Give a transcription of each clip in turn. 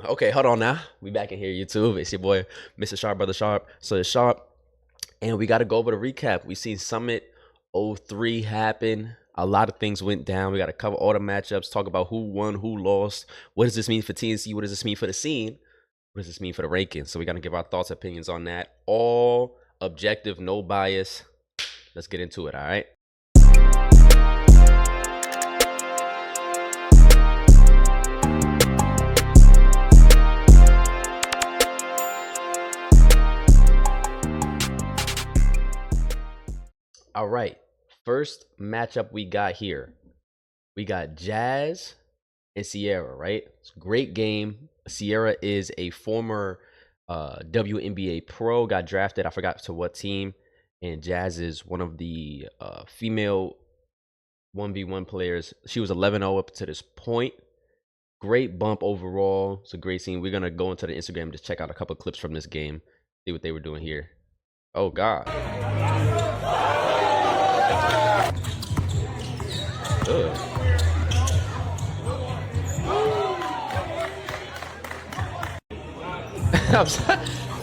Okay, hold on now. We back in here, YouTube. It's your boy, Mr. Sharp, Brother Sharp. So it's Sharp, and we got to go over the recap. We seen Summit '03 happen. A lot of things went down. We got to cover all the matchups, talk about who won, who lost. What does this mean for TNC? What does this mean for the scene? What does this mean for the rankings? So we're going to give our thoughts, opinions on that. All objective, no bias. Let's get into it, all right? All right, first matchup we got here. We got Jazz and Sierra, right? It's a great game. Sierra is a former WNBA pro, got drafted, I forgot to what team. And Jazz is one of the female 1v1 players. She was 11-0 up to this point. Great bump overall. It's a great scene. We're going to go into the Instagram and just check out a couple clips from this game, see what they were doing here. Oh, God.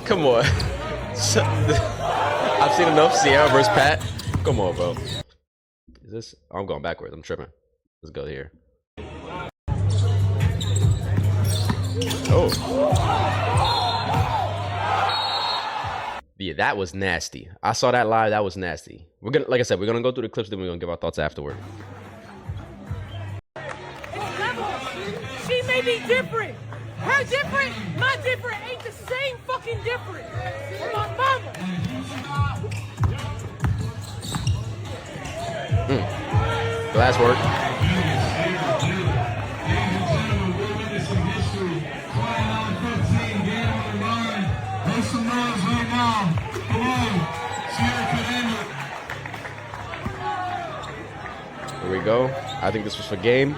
Come on. I've seen enough Sierra versus Pat. Come on, bro. Is this? I'm going backwards. I'm tripping. Let's go here. Oh. Yeah, that was nasty. I saw that live. That was nasty. We're gonna, like I said, we're gonna go through the clips, then we're gonna give our thoughts afterward. She may be different. Her different, my different ain't the same fucking different. For my mama. Glass work. Here we go. I think this was for game.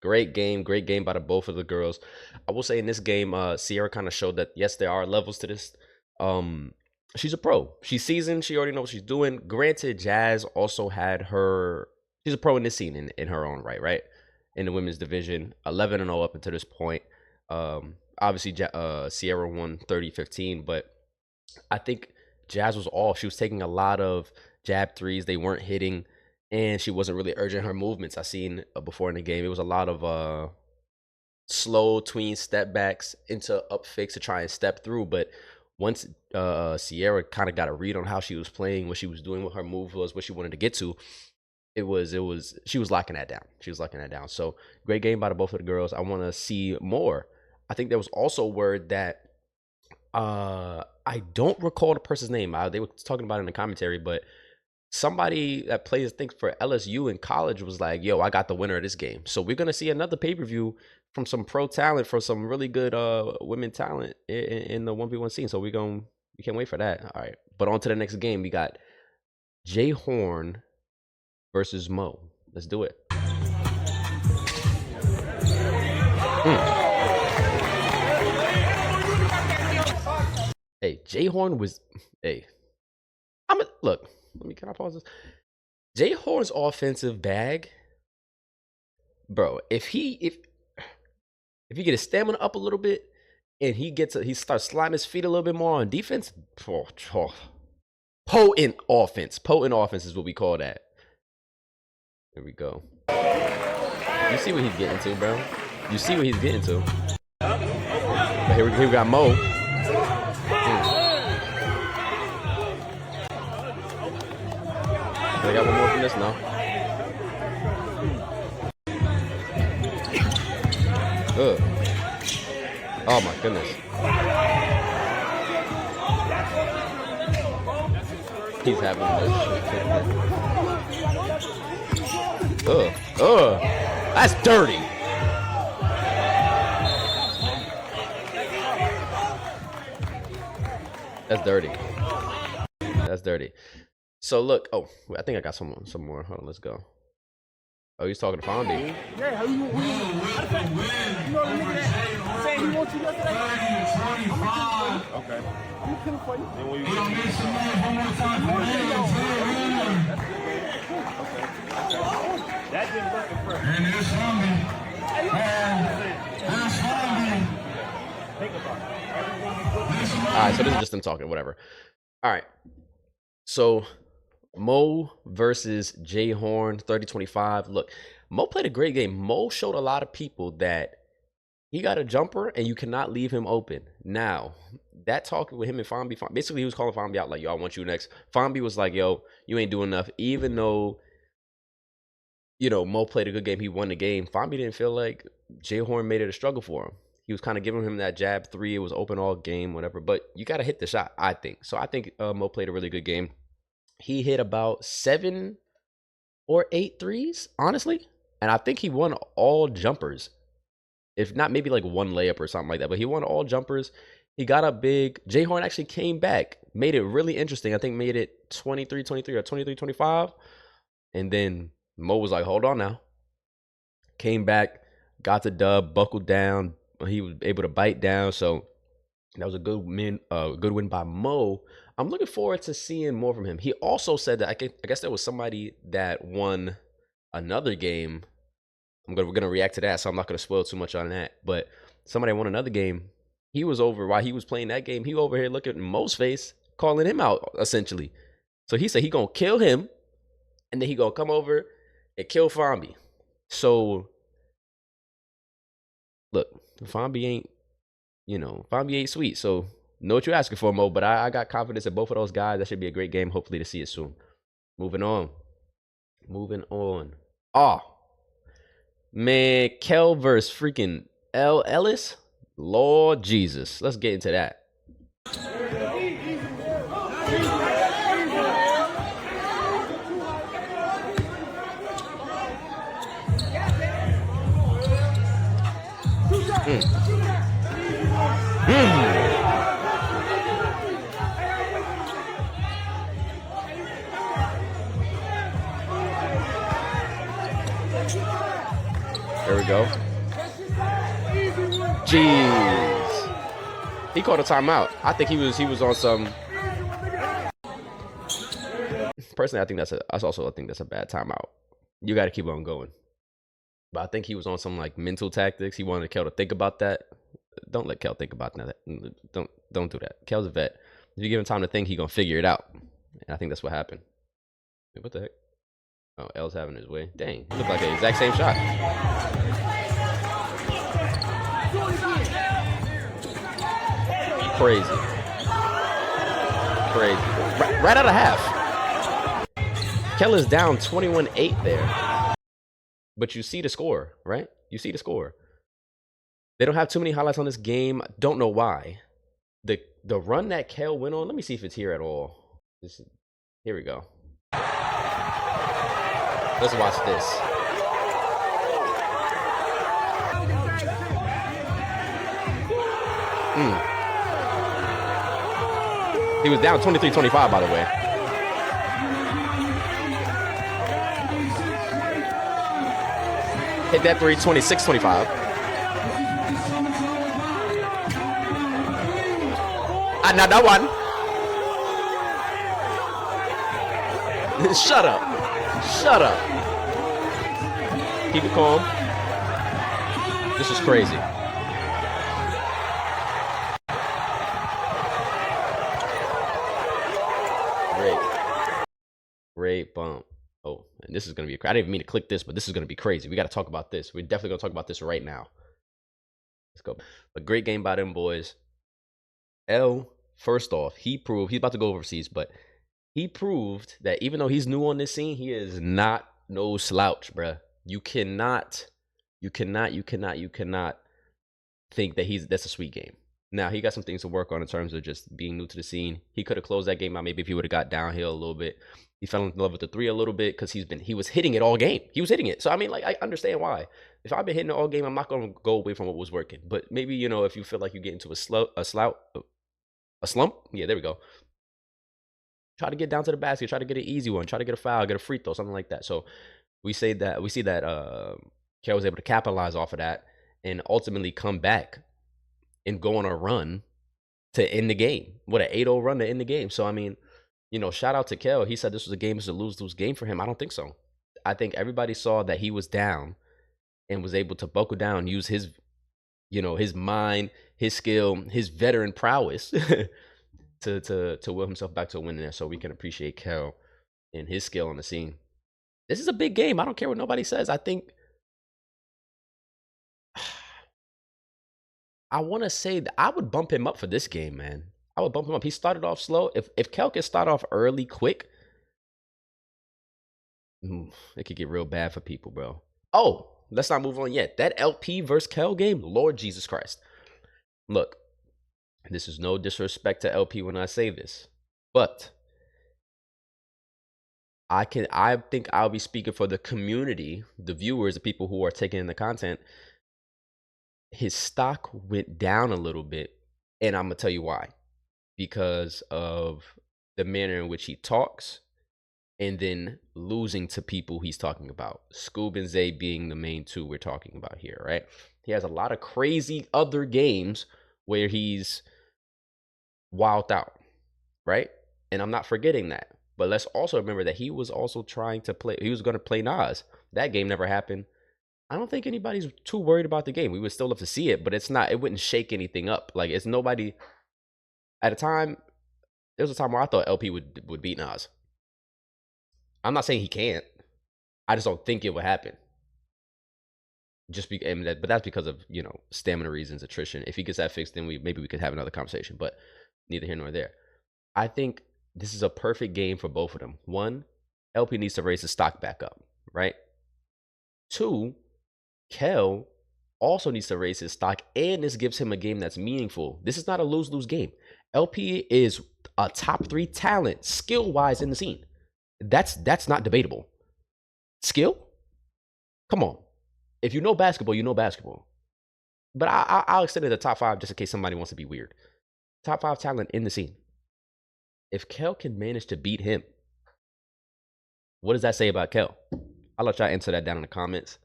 Great game by the both of the girls. I will say in this game, Sierra kind of showed that yes, there are levels to this. She's a pro. She's seasoned. She already knows what she's doing. Granted, Jazz also had her. She's a pro in this scene in her own right? In the women's division, 11-0 up until this point. Obviously, Sierra won 30-15, but I think Jazz was off. She was taking a lot of jab threes. They weren't hitting, and she wasn't really urging her movements. I seen before in the game, it was a lot of slow tween step backs into up fakes to try and step through. But once Sierra kind of got a read on how she was playing, what she was doing, what her move was, what she wanted to get to, she was locking that down. She was locking that down. So great game by both of the girls. I want to see more. I think there was also word that I don't recall the person's name. They were talking about it in the commentary, but somebody that plays, I think, for LSU in college was like, yo, I got the winner of this game. So we're going to see another pay-per-view from some pro talent, for some really good women talent in the 1v1 scene. So we can't wait for that. All right. But on to the next game. We got Jay Horn versus Mo. Let's do it. Hey, Jay Horn was. Hey, look. Can I pause this? Jay Horn's offensive bag, bro. If he get his stamina up a little bit, and he starts sliding his feet a little bit more on defense. Potent offense. Potent offense is what we call that. Here we go. You see what he's getting to, bro. You see what he's getting to. But here we got Mo. I got one more from this now. Ugh. Oh my goodness. He's having this. That's dirty. That's dirty. That's dirty. So look, oh, I think I got some more. Hold on, let's go. Oh, he's talking to Fondy. Yeah, how you know the nigga that saying he wants you yesterday? Okay. two for you. Then when you get to that didn't work at first. And it's Sunday. Think about it. Everyone you put All right, so this is just them talking, whatever. All right. So Mo versus Jay Horn, 30-25. Look, Mo played a great game. Mo showed a lot of people that he got a jumper and you cannot leave him open. Now, that talk with him and Fambi, basically he was calling Fambi out like, yo, I want you next. Fambi was like, yo, you ain't doing enough. Even though, you know, Mo played a good game, he won the game. Fambi didn't feel like Jay Horn made it a struggle for him. He was kind of giving him that jab three. It was open all game, whatever. But you got to hit the shot, I think. So I think Mo played a really good game. He hit about 7 or 8 threes, honestly. And I think he won all jumpers. If not, maybe like one layup or something like that. But he won all jumpers. He got up big. Jay Horn actually came back. Made it really interesting. I think made it 23-23 or 23-25. And then Mo was like, hold on now. Came back, got the dub, buckled down. He was able to bite down. So that was a good win by Mo. I'm looking forward to seeing more from him. He also said that I guess there was somebody that won another game. We're gonna react to that, so I'm not gonna spoil too much on that. But somebody won another game. He was over while he was playing that game. He over here looking at Mo's face, calling him out essentially. So he said he gonna kill him, and then he gonna come over and kill Fambi. So look, Fambi ain't sweet. So know what you're asking for, Mo. But I got confidence in both of those guys. That should be a great game. Hopefully to see it soon. Moving on. Oh, man, Kel versus freaking L. Ellis. Lord Jesus. Let's get into that. There we go. Jeez. He called a timeout. I think he was on some. Personally, I think that's a bad timeout. You got to keep on going. But I think he was on some like mental tactics. He wanted Kel to think about that. Don't let Kel think about that. Don't do that. Kel's a vet. If you give him time to think, he gonna figure it out. And I think that's what happened. Wait, what the heck? Oh, L's having his way. Dang, he looked like the exact same shot. Crazy. Right out of half. Kel is down 21-8 there. But you see the score, right? You see the score. They don't have too many highlights on this game. Don't know why. The run that Kel went on, let me see if it's here at all. Here we go. Let's watch this. He was down 23-25, by the way. Hit that three, 26-25. Another one. Shut up. Shut up. Keep it calm. This is crazy. Great bump. Oh, and this is going to be, I didn't even mean to click this, but this is going to be crazy. We got to talk about this. We're definitely going to talk about this right now. Let's go. A great game by them boys. L, first off, he proved, he's about to go overseas, but he proved that even though he's new on this scene, he is not no slouch, bruh. You cannot think that that's a sweet game. Now, he got some things to work on in terms of just being new to the scene. He could have closed that game out maybe if he would have got downhill a little bit. He fell in love with the three a little bit because he was hitting it all game. He was hitting it. So, I mean, like, I understand why. If I've been hitting it all game, I'm not going to go away from what was working. But maybe, you know, if you feel like you get into a slump, yeah, there we go. Try to get down to the basket. Try to get an easy one. Try to get a foul, get a free throw, something like that. So we see that Kel was able to capitalize off of that and ultimately come back and go on a run to end the game. What an 8-0 run to end the game. So I mean, you know, shout out to Kel. He said this was a game, it's a lose-lose game for him. I don't think so. I think everybody saw that he was down and was able to buckle down, use his, you know, his mind, his skill, his veteran prowess to will himself back to a win there. So we can appreciate Kel and his skill on the scene. This is a big game. I don't care what nobody says. I think I want to say that I would bump him up for this game, man. I would bump him up. He started off slow. If Kel can start off early, quick, it could get real bad for people, bro. Oh, let's not move on yet. That LP versus Kel game, Lord Jesus Christ. Look, this is no disrespect to LP when I say this, but I think I'll be speaking for the community, the viewers, the people who are taking in the content. His stock went down a little bit, and I'm gonna tell you why. Because of the manner in which he talks, and then losing to people he's talking about. Scoob and Zay being the main two we're talking about here, right? He has a lot of crazy other games where he's wilded out, right? And I'm not forgetting that. But let's also remember that he was also trying to play, he was going to play Nas. That game never happened. I don't think anybody's too worried about the game. We would still love to see it, but it's not, it wouldn't shake anything up. Like, it's nobody, at a time, there was a time where I thought LP would beat Nas. I'm not saying he can't. I just don't think it would happen. But that's because of, you know, stamina reasons, attrition. If he gets that fixed, then maybe we could have another conversation. But neither here nor there. I think this is a perfect game for both of them. One, LP needs to raise his stock back up, right? Two, Kel also needs to raise his stock, and this gives him a game that's meaningful. This is not a lose-lose game. LP is a top 3 talent, skill-wise, in the scene. That's not debatable. Skill? Come on. If you know basketball, you know basketball. But I'll extend it to top 5 just in case somebody wants to be weird. Top 5 talent in the scene. If Kel can manage to beat him, what does that say about Kel? I'll let y'all answer that down in the comments.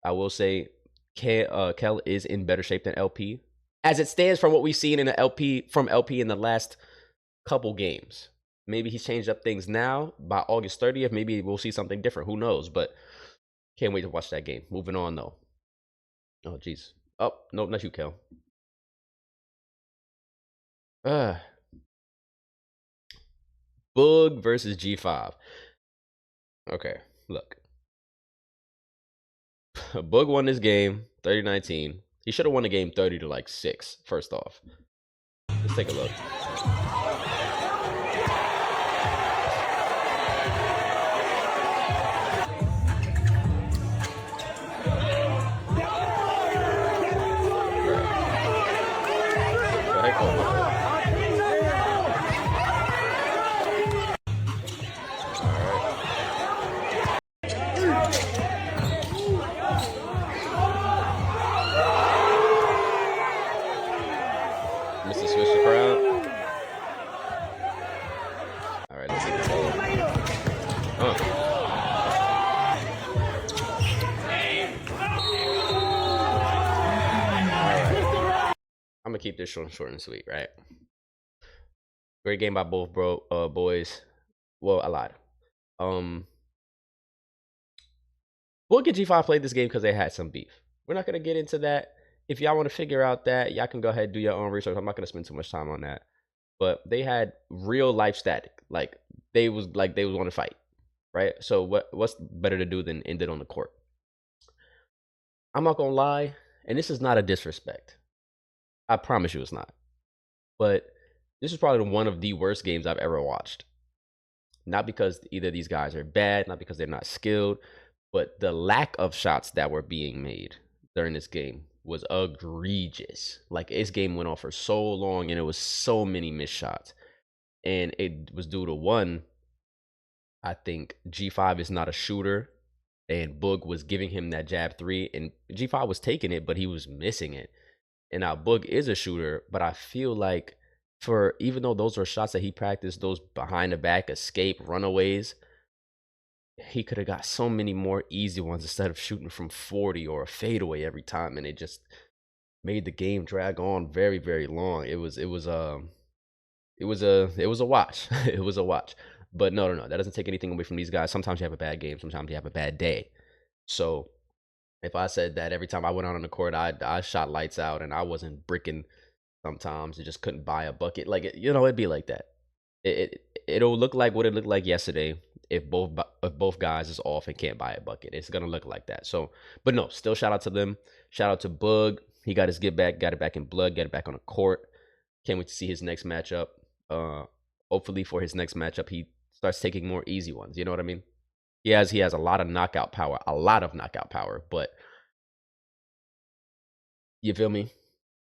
I will say Kel is in better shape than LP. As it stands from what we've seen in the LP in the last couple games. Maybe he's changed up things now. By August 30th, maybe we'll see something different. Who knows? But can't wait to watch that game. Moving on, though. Oh, jeez. Oh, nope, not you, Kel. Boog versus G5. Okay, look. Boog won this game 30-19. He should have won the game 30-6, first off. Let's take a look. Mr. Switch the crowd. All right, let's see the ball. I'm gonna keep this short and sweet, right? Great game by both boys. Well, I lied. Boog and G5 played this game because they had some beef. We're not gonna get into that. If y'all want to figure out that, y'all can go ahead and do your own research. I'm not gonna spend too much time on that. But they had real life static. Like they was want to fight, right? So what's better to do than end it on the court? I'm not gonna lie, and this is not a disrespect. I promise you it's not. But this is probably one of the worst games I've ever watched. Not because either of these guys are bad, not because they're not skilled, but the lack of shots that were being made during this game was egregious. Like, this game went on for so long and it was so many missed shots. And it was due to one, I think G5 is not a shooter, and Boog was giving him that jab 3, and G5 was taking it, but he was missing it. And now Boog is a shooter, but I feel like even though those were shots that he practiced, those behind the back, escape, runaways, he could have got so many more easy ones instead of shooting from 40 or a fadeaway every time. And it just made the game drag on very, very long. It was a watch. It was a watch. But no. That doesn't take anything away from these guys. Sometimes you have a bad game. Sometimes you have a bad day. So if I said that every time I went out on the court, I shot lights out and I wasn't bricking sometimes, you just couldn't buy a bucket. Like, it'd be like that. It'll look like what it looked like yesterday if both guys is off and can't buy a bucket. It's gonna look like that. So, but no, still shout out to them. Shout out to Bug. He got his get back, got it back in blood, got it back on the court. Can't wait to see his next matchup. Hopefully for his next matchup, he starts taking more easy ones. You know what I mean? He has a lot of knockout power, but you feel me?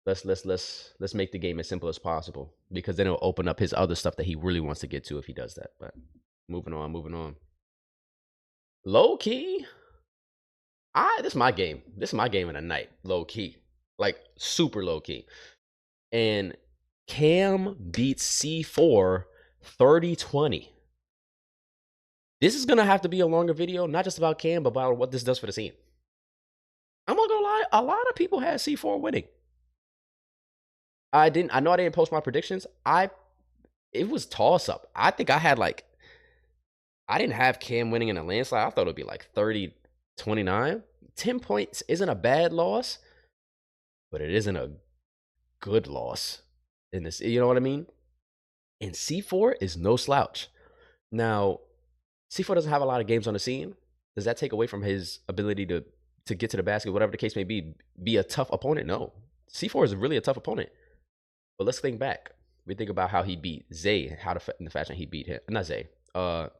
Let's make the game as simple as possible, because then it'll open up his other stuff that he really wants to get to if he does that. But moving on. Low key, this is my game. This is my game of the night. Low key, like super low key. And Cam beats C4 30-20. This is gonna have to be a longer video, not just about Cam, but about what this does for the scene. I'm not gonna lie, a lot of people had C4 winning. I know I didn't post my predictions. It was toss up. I think I didn't have Cam winning in a landslide. I thought it would be like 30-29. 10 points isn't a bad loss, but it isn't a good loss in this. You know what I mean? And C4 is no slouch. Now, C4 doesn't have a lot of games on the scene. Does that take away from his ability to get to the basket, whatever the case may be a tough opponent? No. C4 is really a tough opponent. But let's think back. We think about how he beat Zay, in the fashion he beat him. Not Zay.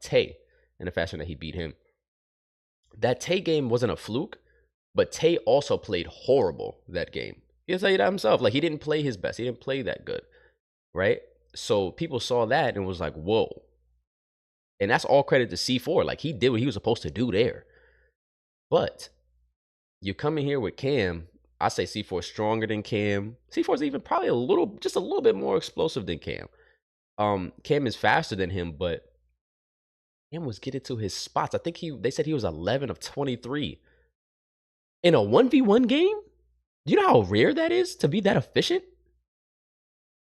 Tay, in the fashion that he beat him. That Tay game wasn't a fluke, but Tay also played horrible that game. He'll tell you that himself. Like, he didn't play his best. He didn't play that good, right? So people saw that and was like, whoa. And that's all credit to C4. Like, he did what he was supposed to do there. But you come in here with Cam, I say C4 is stronger than Cam. C4 is even probably just a little bit more explosive than Cam. Cam is faster than him, but Cam was getting to his spots. I think they said he was 11 of 23. In a 1v1 game? Do you know how rare that is to be that efficient?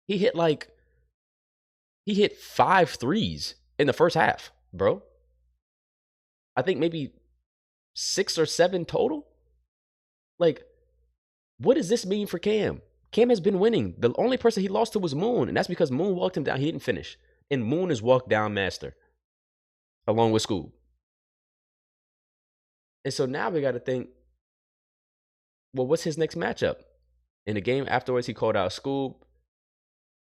He hit 5 threes in the first half, bro. I think maybe 6 or 7 total. Like, what does this mean for Cam? Cam has been winning. The only person he lost to was Moon, and that's because Moon walked him down. He didn't finish. And Moon is walked down master, along with Scoob. And so now we got to think, well, what's his next matchup? In the game afterwards, he called out Scoob.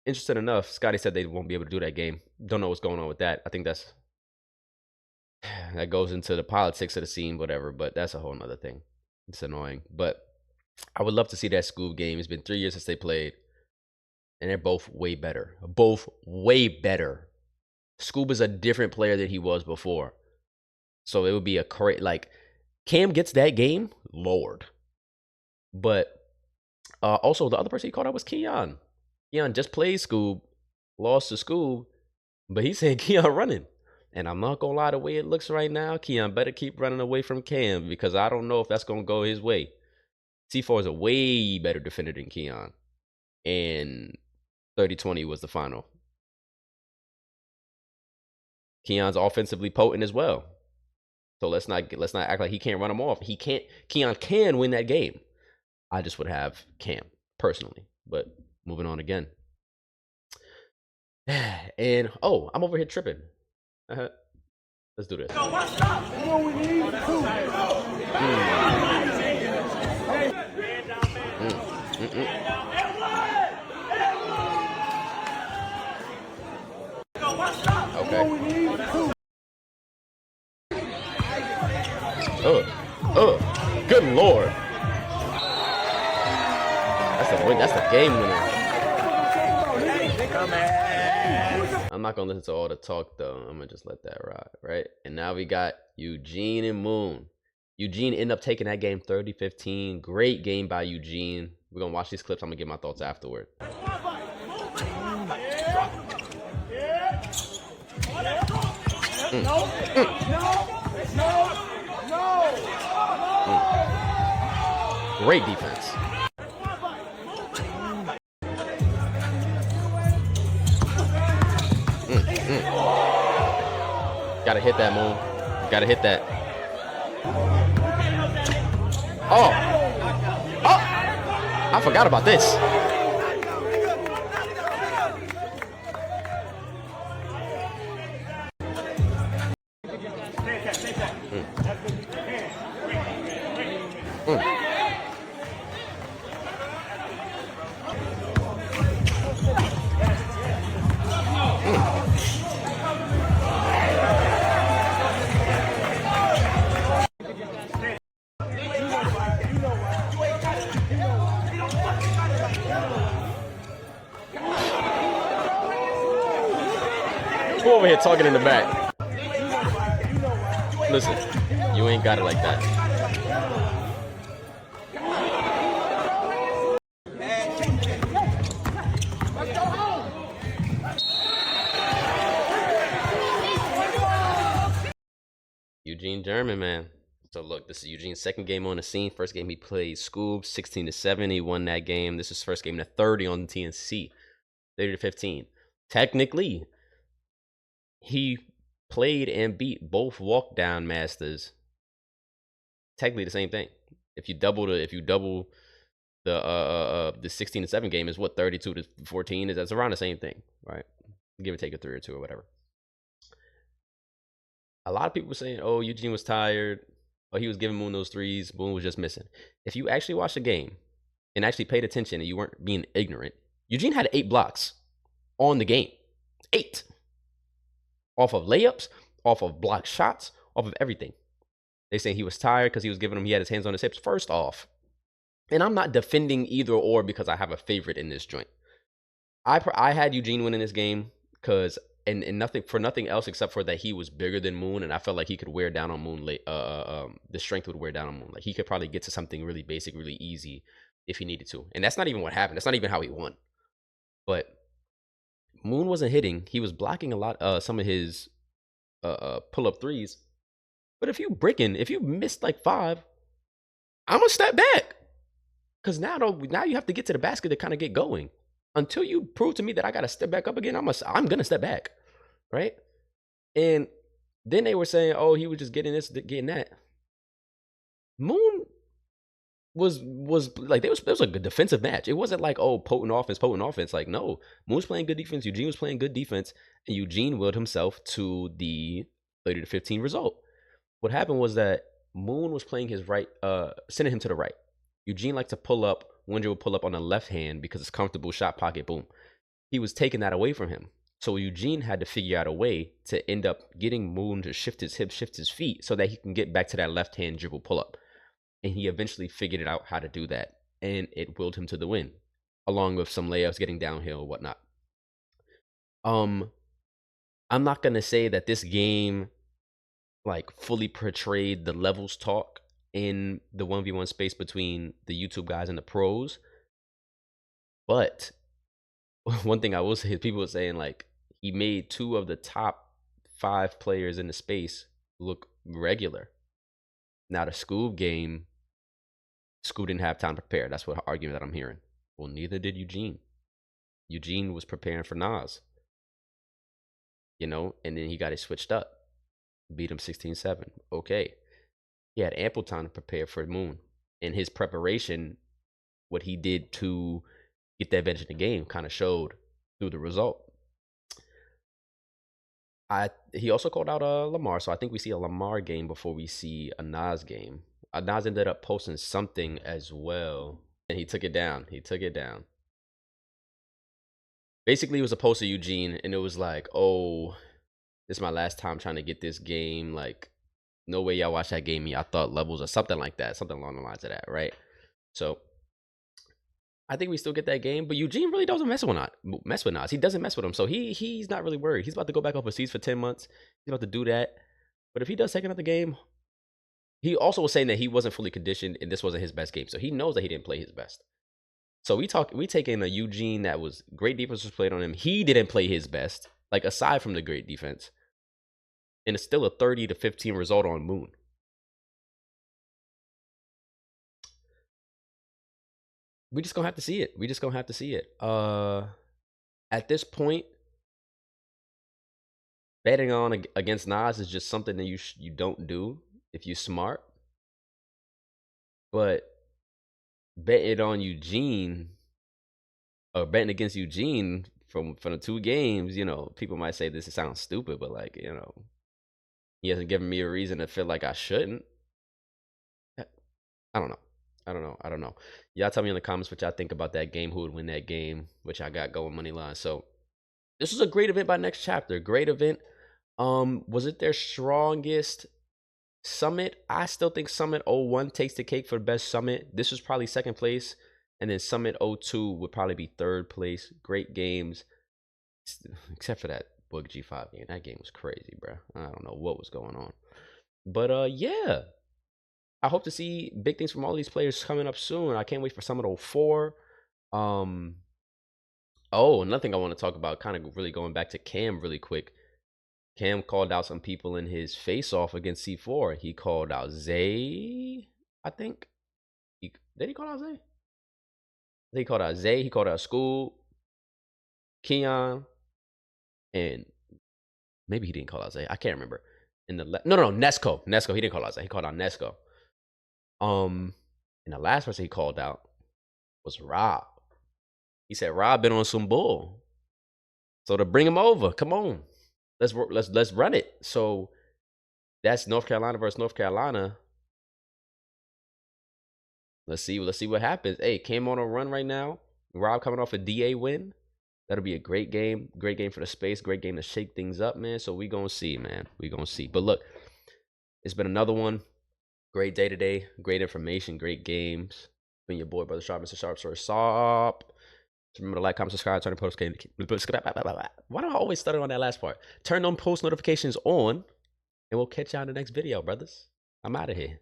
Interesting enough, Scotty said they won't be able to do that game. Don't know what's going on with that. I think that goes into the politics of the scene, whatever, but that's a whole nother thing. It's annoying. But I would love to see that Scoob game. It's been 3 years since they played, and they're both way better. Both way better. Scoob is a different player than he was before. So it would be Cam gets that game, Lord. But also, the other person he called out was Keon. Keon just played Scoob, lost to Scoob, but he's saying Keon running. And I'm not going to lie, the way it looks right now, Keon better keep running away from Cam, because I don't know if that's going to go his way. C4 is a way better defender than Keon. And 30-20 was the final. Keon's offensively potent as well. So let's not act like he can't run him off. Keon can win that game. I just would have Cam, personally. But moving on again. And, I'm over here tripping. Let's do this. Okay. Good Lord. That's the game winner. I'm not gonna listen to all the talk though. I'm gonna just let that ride, right? And now we got Eugene and Moon. Eugene ended up taking that game 30-15. Great game by Eugene. We're gonna watch these clips. I'm gonna get my thoughts afterward. Great defense. Gotta hit that, Moon. Gotta hit that. Oh! Oh! I forgot about this. Who over here talking in the back? Listen, you ain't got it like that. Eugene German, man. So look, this is Eugene's second game on the scene. First game he played Scoob, 16-7. He won that game. This is his first game to 30 on the TNC, 30-15. Technically, he played and beat both walk down masters. Technically the same thing. If you double the 16-7 game is what, 32-14 is. That's around the same thing, right? Give or take a 3 or 2 or whatever. A lot of people were saying, oh, Eugene was tired, or he was giving Moon those threes. Moon was just missing. If you actually watched the game and actually paid attention and you weren't being ignorant, Eugene had 8 blocks on the game. 8. Off of layups, off of block shots, off of everything. They say he was tired because he had his hands on his hips. First off, and I'm not defending either or because I have a favorite in this joint. I had Eugene winning this game because and nothing else except for that he was bigger than Moon, and I felt like he could wear down on Moon late. The strength would wear down on Moon. Like he could probably get to something really basic, really easy if he needed to. And that's not even what happened. That's not even how he won. But Moon wasn't hitting. He was blocking a lot some of his pull-up threes. But if you missed like 5, I'm gonna step back. Cause now you have to get to the basket to kind of get going. Until you prove to me that I gotta step back up again, I'm gonna step back. Right? And then they were saying, oh, he was just getting this, getting that. Moon was like there was a good defensive match. It wasn't like, oh, potent offense. Like, no, Moon was playing good defense. Eugene was playing good defense, and Eugene willed himself to the 30-15 result. What happened was that Moon was playing his right, sending him to the right. Eugene liked to pull up. Winger would pull up on the left hand because it's comfortable shot pocket. Boom. He was taking that away from him. So Eugene had to figure out a way to end up getting Moon to shift his hips, shift his feet, so that he can get back to that left hand dribble pull up. And he eventually figured it out how to do that. And it willed him to the win, along with some layups, getting downhill, whatnot. I'm not going to say that this game like fully portrayed the levels talk in the 1v1 space between the YouTube guys and the pros. But one thing I will say is people were saying like he made 2 of the top 5 players in the space look regular. Now the Scoob game, Scoob didn't have time to prepare. That's what argument that I'm hearing. Well, neither did Eugene. Eugene was preparing for Nas. You know, and then he got it switched up. Beat him 16-7. Okay. He had ample time to prepare for Moon. And his preparation, what he did to get that advantage in the game, kind of showed through the result. He also called out Lamar, so I think we see a Lamar game before we see a Nas game. Nas ended up posting something as well, and he took it down. Basically, it was a post of Eugene, and it was like, oh, this is my last time trying to get this game. Like, no way y'all watch that game. Y'all thought levels or something like that. Something along the lines of that, right? So, I think we still get that game. But Eugene really doesn't mess with Nas. He doesn't mess with him. So, he's not really worried. He's about to go back overseas for 10 months. He's about to do that. But if he does take another game, he also was saying that he wasn't fully conditioned and this wasn't his best game. So, he knows that he didn't play his best. So, we taking a Eugene that was great defense was played on him. He didn't play his best, like aside from the great defense. And it's still a 30-15 result on Moon. We just gonna have to see it. At this point, betting on against Nas is just something that you don't do if you smart. But betting on Eugene or betting against Eugene from the 2 games, people might say this sounds stupid, but like, he hasn't given me a reason to feel like I shouldn't. I don't know. I don't know. Y'all tell me in the comments what y'all think about that game, who would win that game, which I got going money line. So this was a great event by Next Chapter. Great event. Was it their strongest summit? I still think Summit 01 takes the cake for the best summit. This was probably second place. And then Summit 02 would probably be third place. Great games. Except for that Book G5 game. That game was crazy, bro. I don't know what was going on. But yeah. I hope to see big things from all these players coming up soon. I can't wait for Summit 04. Oh, another thing I want to talk about, kind of really going back to Cam really quick. Cam called out some people in his face-off against C4. He called out Zay, I think. Did he call out Zay? He called out Zay. He called out School, Keon, and maybe he didn't call out Zay. I can't remember. No, Nesco. Nesco. He didn't call out Zay. He called out Nesco. And the last person he called out was Rob. He said Rob been on some bull. So to bring him over, come on. Let's run it. So that's North Carolina versus North Carolina. Let's see what happens. Hey, Cam on a run right now. Rob coming off a DA win. That'll be a great game. Great game for the space. Great game to shake things up, man. So we gonna see, man. We gonna see. But look, it's been another one. Great day today. Great information. Great games. Been your boy, Brother Sharp, Mr. Sharp, Sir Sop. Remember to like, comment, subscribe, turn on post. Why do I always stutter on that last part? Turn on post notifications on, and we'll catch y'all in the next video, brothers. I'm out of here.